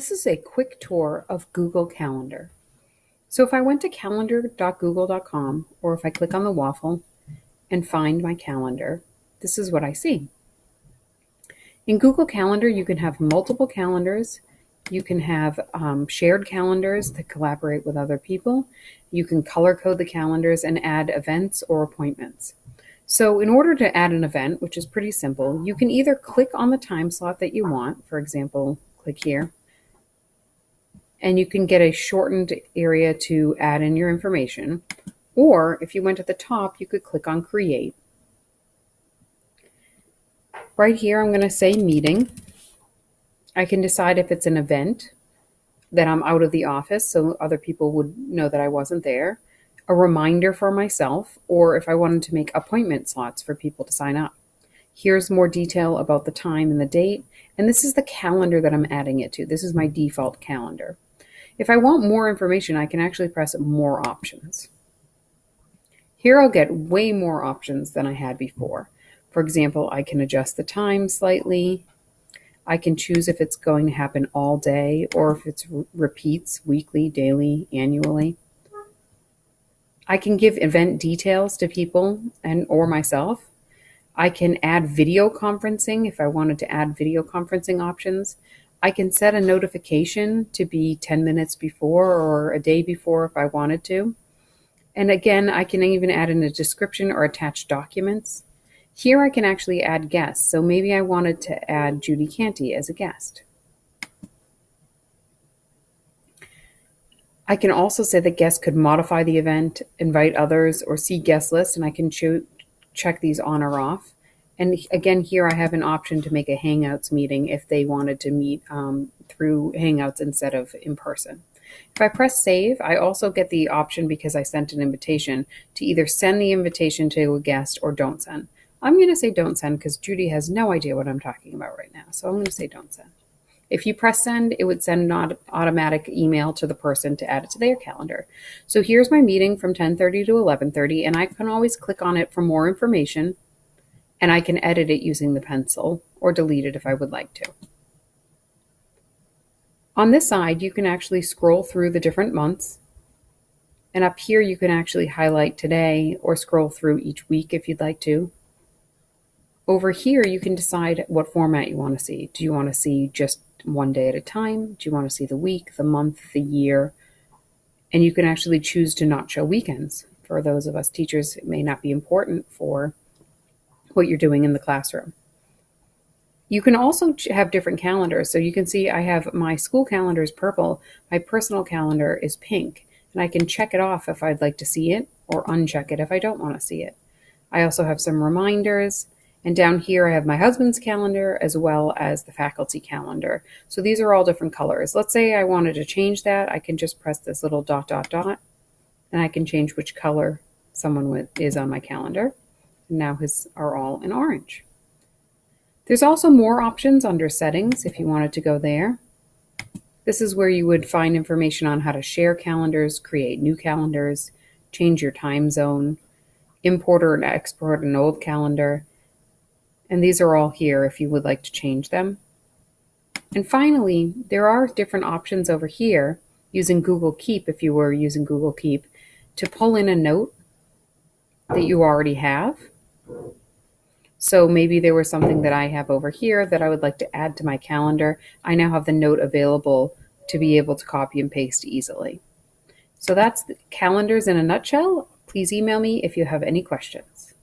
this is a quick tour of Google Calendar. So if I went to calendar.google.com, or if I click on the waffle and find my calendar, this is what I see. In Google Calendar, you can have multiple calendars. You can have shared calendars that collaborate with other people. You can color code the calendars and add events or appointments. So in order to add an event, which is pretty simple, you can either click on the time slot that you want. For example, click here. And you can get a shortened area to add in your information. Or if you went to the top, you could click on Create. Right here, I'm going to say Meeting. I can decide if it's an event that I'm out of the office so other people would know that I wasn't there, a reminder for myself, or if I wanted to make appointment slots for people to sign up. Here's more detail about the time and the date, and this is the calendar that I'm adding it to. This is my default calendar. If I want more information, I can actually press More Options. Here I'll get way more options than I had before. For example, I can adjust the time slightly. I can choose if it's going to happen all day or if it's repeats weekly, daily, annually. I can give event details to people or myself. I can add video conferencing if I wanted to add video conferencing options. I can set a notification to be 10 minutes before or a day before if I wanted to. And again, I can even add in a description or attach documents. Here I can actually add guests. So maybe I wanted to add Judy Canty as a guest. I can also say that guests could modify the event, invite others, or see guest lists, and I can check these on or off. And again, here I have an option to make a Hangouts meeting if they wanted to meet through Hangouts instead of in person. If I press Save, I also get the option, because I sent an invitation, to either send the invitation to a guest or don't send. I'm going to say don't send because Judy has no idea what I'm talking about right now. So I'm going to say don't send. If you press send, it would send an automatic email to the person to add it to their calendar. So here's my meeting from 10:30 to 11:30, and I can always click on it for more information, and I can edit it using the pencil or delete it if I would like to. On this side, you can actually scroll through the different months, and up here you can actually highlight today or scroll through each week if you'd like to. Over here, you can decide what format you want to see. Do you want to see just one day at a time? Do you want to see the week, the month, the year? And you can actually choose to not show weekends. For those of us teachers, it may not be important for what you're doing in the classroom. You can also have different calendars. So you can see I have my school calendar is purple, my personal calendar is pink, and I can check it off if I'd like to see it or uncheck it if I don't want to see it. I also have some reminders. And down here, I have my husband's calendar as well as the faculty calendar. So these are all different colors. Let's say I wanted to change that. I can just press this little ... and I can change which color someone is on my calendar. And now his are all in orange. There's also more options under settings if you wanted to go there. This is where you would find information on how to share calendars, create new calendars, change your time zone, import or export an old calendar. And these are all here if you would like to change them. And finally, there are different options over here using Google Keep, if you were using Google Keep, to pull in a note that you already have. So maybe there was something that I have over here that I would like to add to my calendar. I now have the note available to be able to copy and paste easily. So that's the calendars in a nutshell. Please email me if you have any questions.